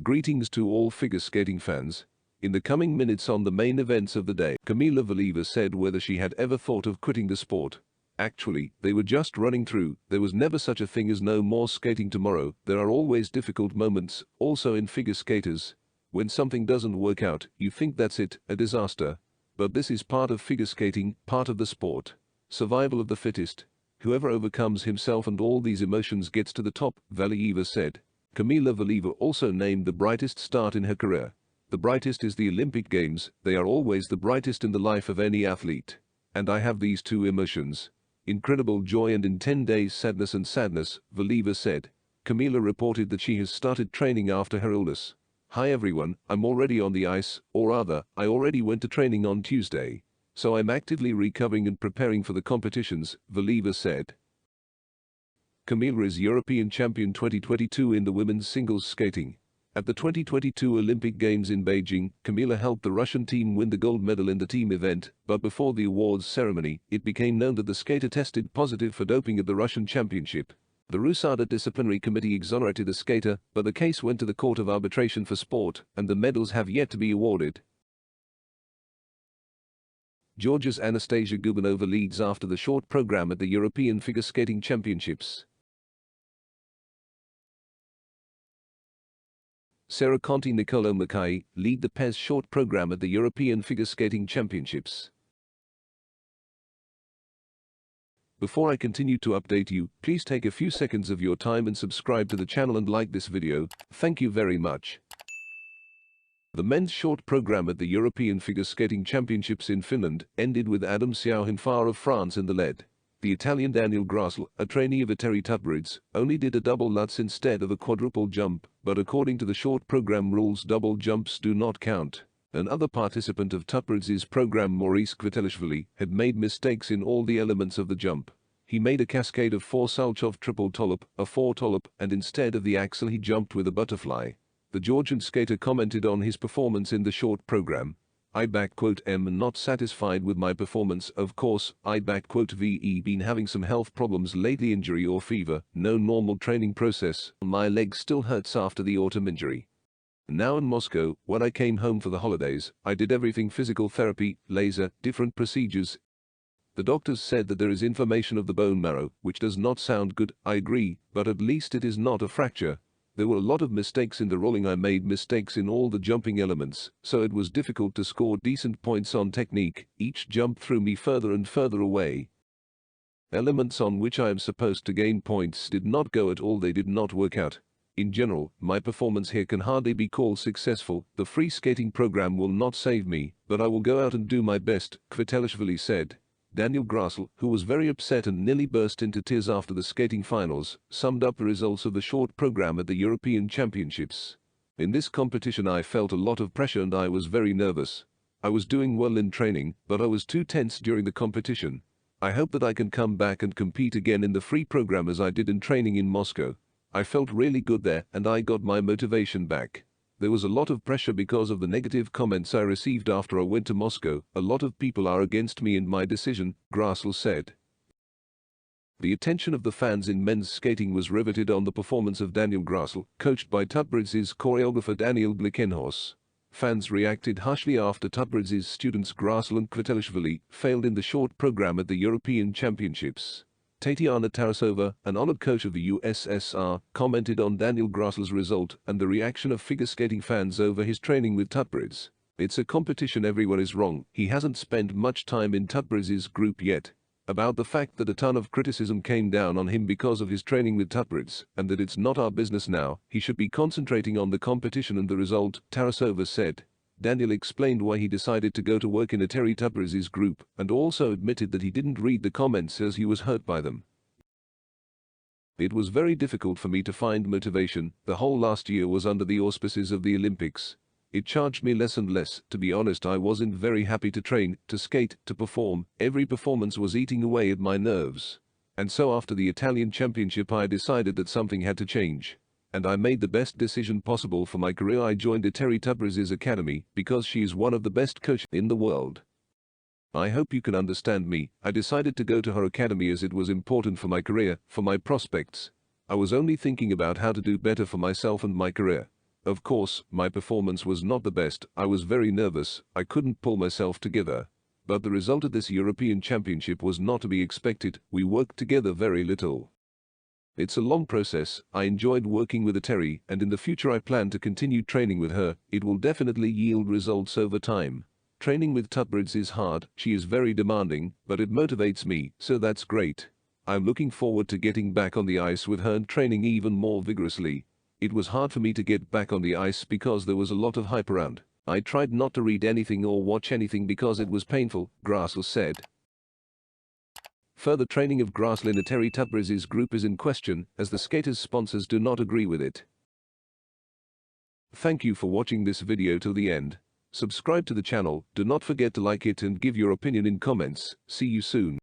Greetings to all figure skating fans. In the coming minutes on the main events of the day, Kamila Valieva said whether she had ever thought of quitting the sport. Actually, they were just running through. There was never such a thing as no more skating tomorrow. There are always difficult moments, also in figure skaters. When something doesn't work out, you think that's it, a disaster. But this is part of figure skating, part of the sport. Survival of the fittest. Whoever overcomes himself and all these emotions gets to the top, Valieva said. Kamila Valieva also named the brightest start in her career. The brightest is the Olympic Games. They are always the brightest in the life of any athlete. And I have these two emotions. Incredible joy and in 10 days sadness, Valieva said. Kamila reported that she has started training after her illness. Hi everyone, I'm already on the ice, or rather, I already went to training on Tuesday. So I'm actively recovering and preparing for the competitions, Valieva said. Kamila is European champion 2022 in the women's singles skating. At the 2022 Olympic Games in Beijing, Kamila helped the Russian team win the gold medal in the team event, but before the awards ceremony, it became known that the skater tested positive for doping at the Russian Championship. The RUSADA disciplinary committee exonerated the skater, but the case went to the Court of Arbitration for Sport, and the medals have yet to be awarded. Georgia's Anastasia Gubanova leads after the short program at the European Figure Skating Championships. Sara Conti and Niccolo Macii lead the PES short program at the European Figure Skating Championships. Before I continue to update you, please take a few seconds of your time and subscribe to the channel and like this video. Thank you very much. The men's short program at the European Figure Skating Championships in Finland ended with Adam Siao of France in the lead. The Italian Daniel Grassl, a trainee of Tutberidze, only did a double lutz instead of a quadruple jump, but according to the short program rules double jumps do not count. Another participant of Tutberidze's program, Daniil Kvitelashvili, had made mistakes in all the elements of the jump. He made a cascade of 4 salchov triple tolop, a 4 tolop, and instead of the axel he jumped with a butterfly. The Georgian skater commented on his performance in the short program. am not satisfied with my performance, of course. Ve been having some health problems lately, injury or fever, no normal training process. My leg still hurts after the autumn injury. Now in Moscow, when I came home for the holidays, I did everything: physical therapy, laser, different procedures. The doctors said that there is inflammation of the bone marrow, which does not sound good, I agree, but at least it is not a fracture. There were a lot of mistakes in the rolling. I made mistakes in all the jumping elements, so it was difficult to score decent points on technique. Each jump threw me further and further away. Elements on which I am supposed to gain points did not go at all. They did not work out. In general, my performance here can hardly be called successful. The free skating program will not save me, but I will go out and do my best, Kvitelashvili said. Daniel Grassl, who was very upset and nearly burst into tears after the skating finals, summed up the results of the short program at the European Championships. In this competition I felt a lot of pressure and I was very nervous. I was doing well in training, but I was too tense during the competition. I hope that I can come back and compete again in the free program as I did in training in Moscow. I felt really good there and I got my motivation back. There was a lot of pressure because of the negative comments I received after I went to Moscow. A lot of people are against me and my decision, Grassl said. The attention of the fans in men's skating was riveted on the performance of Daniel Grassl, coached by Tutberidze's choreographer Daniil Gleikhenhaus. Fans reacted harshly after Tutberidze's students Grassl and Kvitelashvili failed in the short program at the European Championships. Tatiana Tarasova, an honored coach of the USSR, commented on Daniel Grassl's result and the reaction of figure skating fans over his training with Tutberidze. It's a competition, everyone is wrong. He hasn't spent much time in Tutberidze's group yet. About the fact that a ton of criticism came down on him because of his training with Tutberidze, and that it's not our business now, he should be concentrating on the competition and the result, Tarasova said. Daniel explained why he decided to go to work in Tutberidze's group, and also admitted that he didn't read the comments as he was hurt by them. It was very difficult for me to find motivation. The whole last year was under the auspices of the Olympics. It charged me less and less. To be honest, I wasn't very happy to train, to skate, to perform. Every performance was eating away at my nerves. And so after the Italian Championship I decided that something had to change. And I made the best decision possible for my career. I joined Tutberidze's academy because she is one of the best coaches in the world. I hope you can understand me. I decided to go to her academy as it was important for my career, for my prospects. I was only thinking about how to do better for myself and my career. Of course, my performance was not the best, I was very nervous, I couldn't pull myself together. But the result of this European Championship was not to be expected, we worked together very little. It's a long process, I enjoyed working with Terry, and in the future I plan to continue training with her, it will definitely yield results over time. Training with Tutberidze is hard, she is very demanding, but it motivates me, so that's great. I'm looking forward to getting back on the ice with her and training even more vigorously. It was hard for me to get back on the ice because there was a lot of hype around. I tried not to read anything or watch anything because it was painful, Grassl said. Further training of Grassl in Tutberidze's group is in question, as the skaters' sponsors do not agree with it. Thank you for watching this video till the end. Subscribe to the channel, do not forget to like it and give your opinion in comments. See you soon.